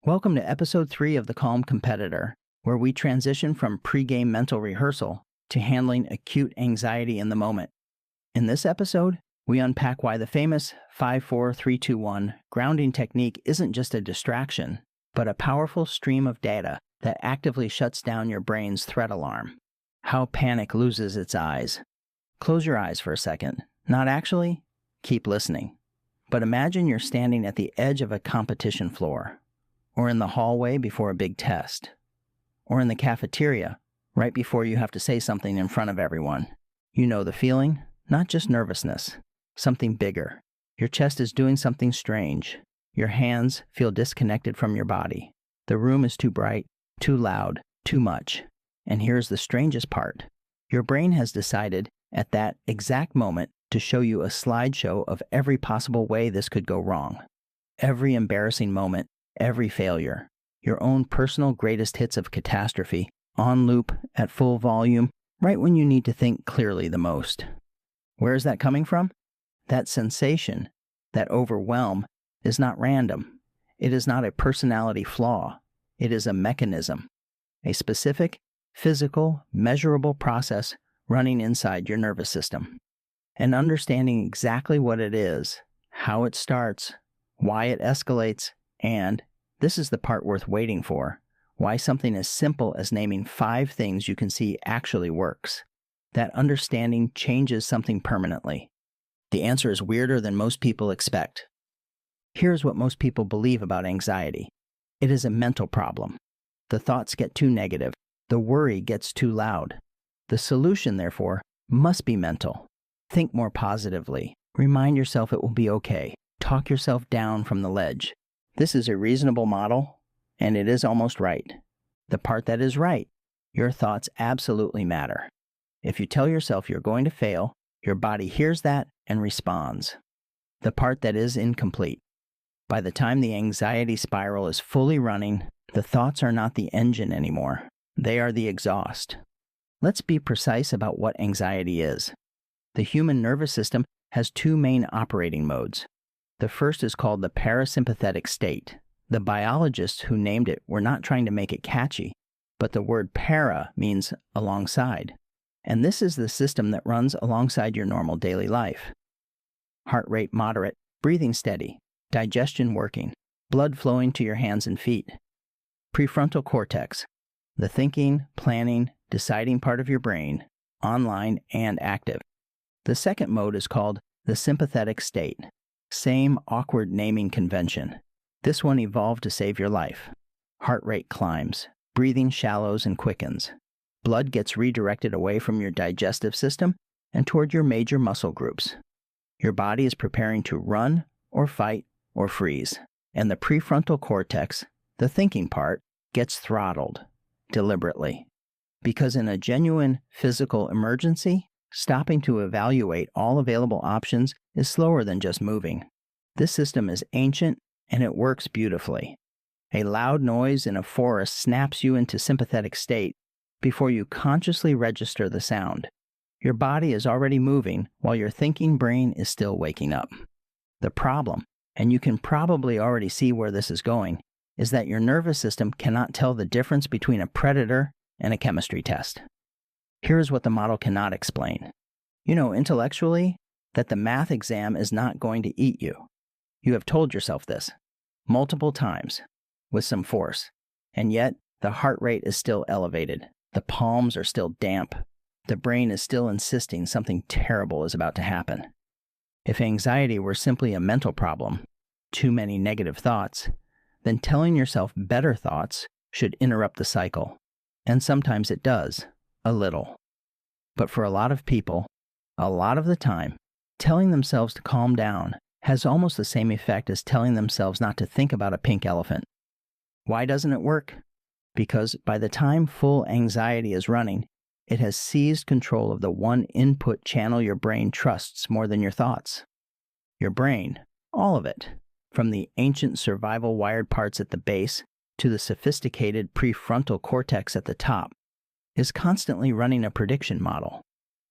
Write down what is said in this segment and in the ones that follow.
Welcome to episode 3 of The Calm Competitor, where we transition from pre-game mental rehearsal to handling acute anxiety in the moment. In this episode, we unpack why the famous 5-4-3-2-1 grounding technique isn't just a distraction, but a powerful stream of data that actively shuts down your brain's threat alarm. How panic loses its eyes. Close your eyes for a second. Not actually, keep listening. But imagine you're standing at the edge of a competition floor, or in the hallway before a big test, or in the cafeteria right before you have to say something in front of everyone. You know the feeling, not just nervousness, something bigger. Your chest is doing something strange. Your hands feel disconnected from your body. The room is too bright, too loud, too much. And here's the strangest part. Your brain has decided at that exact moment to show you a slideshow of every possible way this could go wrong. Every embarrassing moment, every failure, your own personal greatest hits of catastrophe, on loop, at full volume, right when you need to think clearly the most. Where is that coming from? That sensation, that overwhelm, is not random. It is not a personality flaw. It is a mechanism, a specific, physical, measurable process running inside your nervous system. And understanding exactly what it is, how it starts, why it escalates, and, this is the part worth waiting for, why something as simple as naming 5 things you can see actually works. That understanding changes something permanently. The answer is weirder than most people expect. Here's what most people believe about anxiety. It is a mental problem. The thoughts get too negative. The worry gets too loud. The solution, therefore, must be mental. Think more positively. Remind yourself it will be okay. Talk yourself down from the ledge. This is a reasonable model, and it is almost right. The part that is right, your thoughts absolutely matter. If you tell yourself you're going to fail, your body hears that and responds. The part that is incomplete. By the time the anxiety spiral is fully running, the thoughts are not the engine anymore. They are the exhaust. Let's be precise about what anxiety is. The human nervous system has 2 main operating modes. The first is called the parasympathetic state. The biologists who named it were not trying to make it catchy, but the word para means alongside. And this is the system that runs alongside your normal daily life. Heart rate moderate, breathing steady, digestion working, blood flowing to your hands and feet. Prefrontal cortex, the thinking, planning, deciding part of your brain, online and active. The second mode is called the sympathetic state. Same awkward naming convention. This one evolved to save your life. Heart rate climbs, breathing shallows and quickens. Blood gets redirected away from your digestive system and toward your major muscle groups. Your body is preparing to run or fight or freeze. And the prefrontal cortex, the thinking part, gets throttled deliberately. Because in a genuine physical emergency, stopping to evaluate all available options is slower than just moving. This system is ancient and it works beautifully. A loud noise in a forest snaps you into sympathetic state before you consciously register the sound. Your body is already moving while your thinking brain is still waking up. The problem, and you can probably already see where this is going, is that your nervous system cannot tell the difference between a predator and a chemistry test. Here's what the model cannot explain. You know intellectually that the math exam is not going to eat you. You have told yourself this multiple times with some force, and yet the heart rate is still elevated. The palms are still damp. The brain is still insisting something terrible is about to happen. If anxiety were simply a mental problem, too many negative thoughts, then telling yourself better thoughts should interrupt the cycle. And sometimes it does. A little. But for a lot of people, a lot of the time, telling themselves to calm down has almost the same effect as telling themselves not to think about a pink elephant. Why doesn't it work? Because by the time full anxiety is running, it has seized control of the one input channel your brain trusts more than your thoughts. Your brain, all of it, from the ancient survival wired parts at the base to the sophisticated prefrontal cortex at the top, is constantly running a prediction model.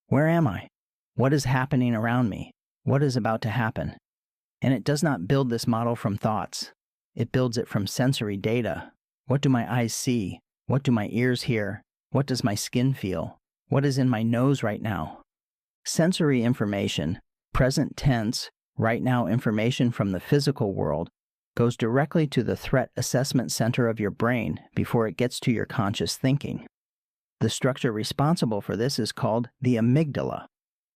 Where am I? What is happening around me? What is about to happen? And it does not build this model from thoughts. It builds it from sensory data. What do my eyes see? What do my ears hear? What does my skin feel? What is in my nose right now? Sensory information, present tense, right now information from the physical world, goes directly to the threat assessment center of your brain before it gets to your conscious thinking. The structure responsible for this is called the amygdala,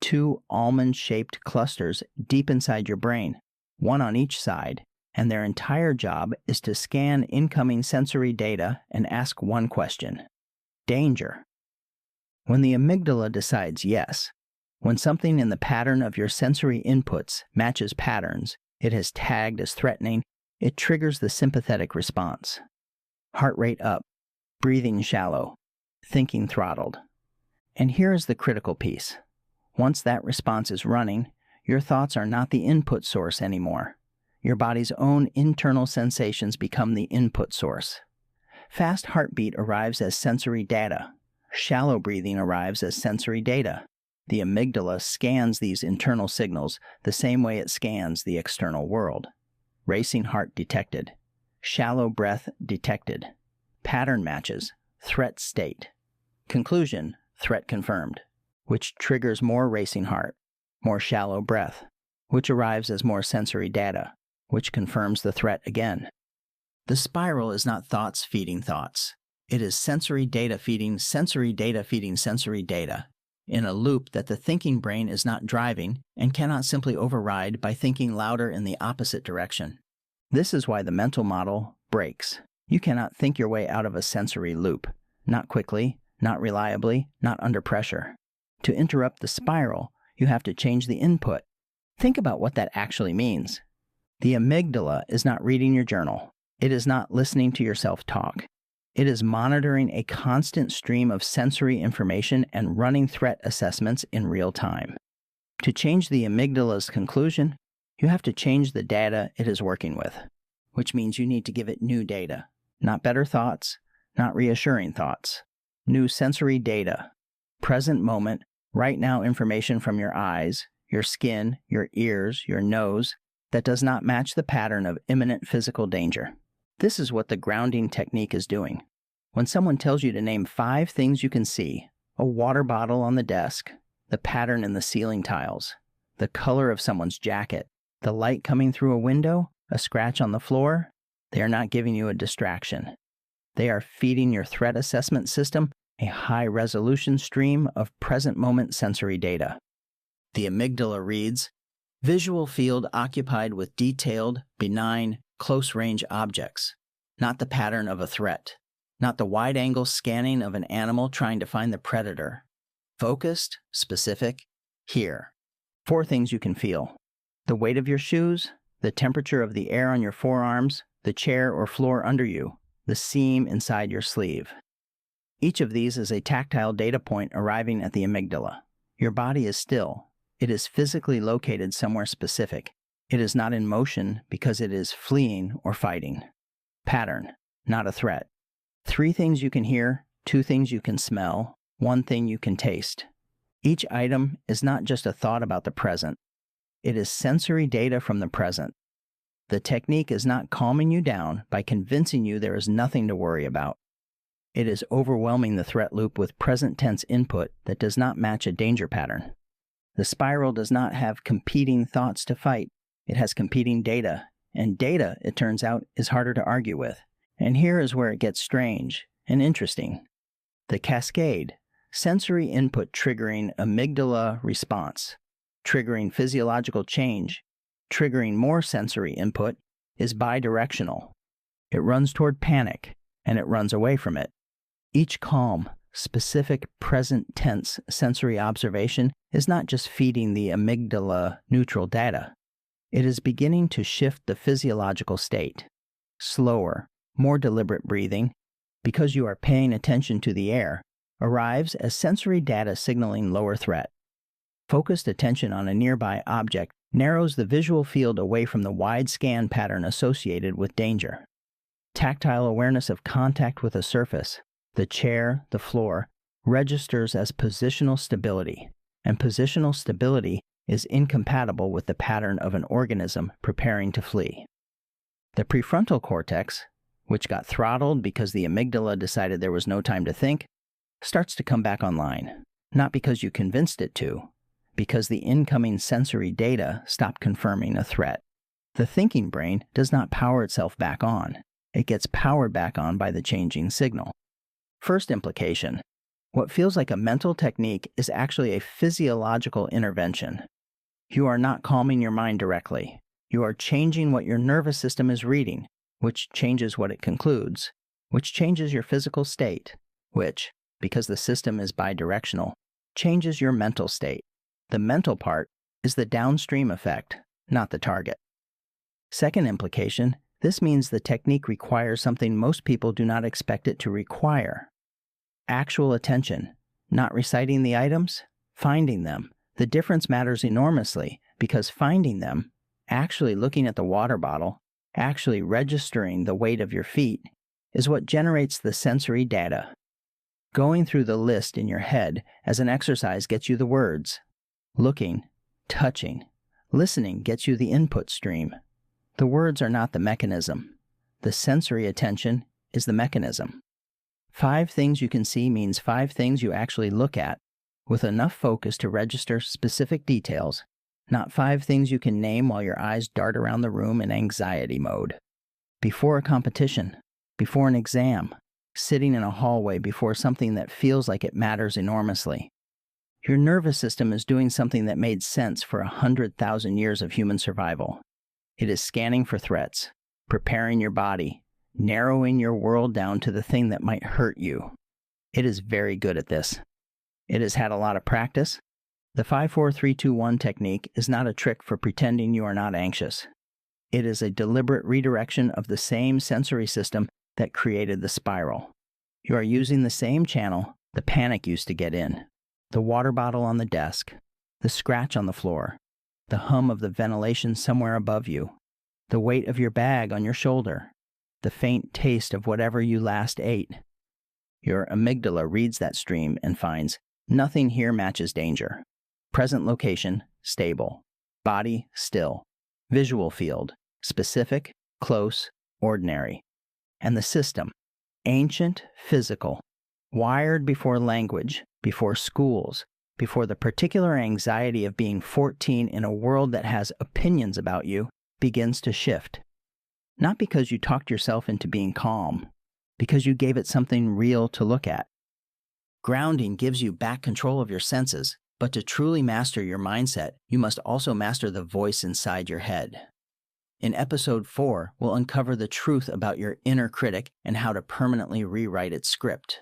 2 almond-shaped clusters deep inside your brain, one on each side, and their entire job is to scan incoming sensory data and ask one question: danger. When the amygdala decides yes, when something in the pattern of your sensory inputs matches patterns it has tagged as threatening, it triggers the sympathetic response. Heart rate up, breathing shallow, thinking throttled. And here is the critical piece. Once that response is running, your thoughts are not the input source anymore. Your body's own internal sensations become the input source. Fast heartbeat arrives as sensory data. Shallow breathing arrives as sensory data. The amygdala scans these internal signals the same way it scans the external world. Racing heart detected. Shallow breath detected. Pattern matches. Threat state. Conclusion: threat confirmed, which triggers more racing heart, more shallow breath, which arrives as more sensory data, which confirms the threat again. The spiral is not thoughts feeding thoughts. It is sensory data feeding sensory data feeding sensory data, in a loop that the thinking brain is not driving and cannot simply override by thinking louder in the opposite direction. This is why the mental model breaks. You cannot think your way out of a sensory loop. Not quickly, not reliably, not under pressure. To interrupt the spiral, you have to change the input. Think about what that actually means. The amygdala is not reading your journal. It is not listening to yourself talk. It is monitoring a constant stream of sensory information and running threat assessments in real time. To change the amygdala's conclusion, you have to change the data it is working with, which means you need to give it new data, not better thoughts, not reassuring thoughts. New sensory data, present moment, right now information from your eyes, your skin, your ears, your nose, that does not match the pattern of imminent physical danger. This is what the grounding technique is doing. When someone tells you to name 5 things you can see, a water bottle on the desk, the pattern in the ceiling tiles, the color of someone's jacket, the light coming through a window, a scratch on the floor, they are not giving you a distraction. They are feeding your threat assessment system a high-resolution stream of present-moment sensory data. The amygdala reads, visual field occupied with detailed, benign, close-range objects, not the pattern of a threat, not the wide-angle scanning of an animal trying to find the predator. Focused, specific, here. 4 things you can feel: the weight of your shoes, the temperature of the air on your forearms, the chair or floor under you, the seam inside your sleeve. Each of these is a tactile data point arriving at the amygdala. Your body is still. It is physically located somewhere specific. It is not in motion because it is fleeing or fighting. Pattern, not a threat. 3 things you can hear, 2 things you can smell, 1 thing you can taste. Each item is not just a thought about the present. It is sensory data from the present. The technique is not calming you down by convincing you there is nothing to worry about. It is overwhelming the threat loop with present tense input that does not match a danger pattern. The spiral does not have competing thoughts to fight. It has competing data, and data, it turns out, is harder to argue with. And here is where it gets strange and interesting. The cascade, sensory input triggering amygdala response, triggering physiological change, triggering more sensory input, is bidirectional. It runs toward panic, and it runs away from it. Each calm, specific present tense sensory observation is not just feeding the amygdala neutral data. It is beginning to shift the physiological state. Slower, more deliberate breathing, because you are paying attention to the air, arrives as sensory data signaling lower threat. Focused attention on a nearby object narrows the visual field away from the wide scan pattern associated with danger. Tactile awareness of contact with a surface, the chair, the floor, registers as positional stability, and positional stability is incompatible with the pattern of an organism preparing to flee. The prefrontal cortex, which got throttled because the amygdala decided there was no time to think, starts to come back online, not because you convinced it to, because the incoming sensory data stopped confirming a threat. The thinking brain does not power itself back on. It gets powered back on by the changing signal. First implication: what feels like a mental technique is actually a physiological intervention. You are not calming your mind directly. You are changing what your nervous system is reading, which changes what it concludes, which changes your physical state, which, because the system is bidirectional, changes your mental state. The mental part is the downstream effect, not the target. Second implication: this means the technique requires something most people do not expect it to require. Actual attention, not reciting the items, finding them. The difference matters enormously because finding them, actually looking at the water bottle, actually registering the weight of your feet, is what generates the sensory data. Going through the list in your head as an exercise gets you the words. Looking, touching, listening gets you the input stream. The words are not the mechanism. The sensory attention is the mechanism. 5 things you can see means 5 things you actually look at, with enough focus to register specific details, not 5 things you can name while your eyes dart around the room in anxiety mode. Before a competition, before an exam, sitting in a hallway before something that feels like it matters enormously. Your nervous system is doing something that made sense for 100,000 years of human survival. It is scanning for threats, preparing your body, narrowing your world down to the thing that might hurt you. It is very good at this. It has had a lot of practice. The 5-4-3-2-1 technique is not a trick for pretending you are not anxious. It is a deliberate redirection of the same sensory system that created the spiral. You are using the same channel the panic used to get in. The water bottle on the desk, the scratch on the floor, the hum of the ventilation somewhere above you, the weight of your bag on your shoulder, the faint taste of whatever you last ate. Your amygdala reads that stream and finds nothing here matches danger. Present location, stable. Body, still. Visual field, specific, close, ordinary. And the system, ancient, physical, wired before language, before schools, before the particular anxiety of being 14 in a world that has opinions about you, begins to shift. Not because you talked yourself into being calm, because you gave it something real to look at. Grounding gives you back control of your senses, but to truly master your mindset, you must also master the voice inside your head. In episode 4, we'll uncover the truth about your inner critic and how to permanently rewrite its script.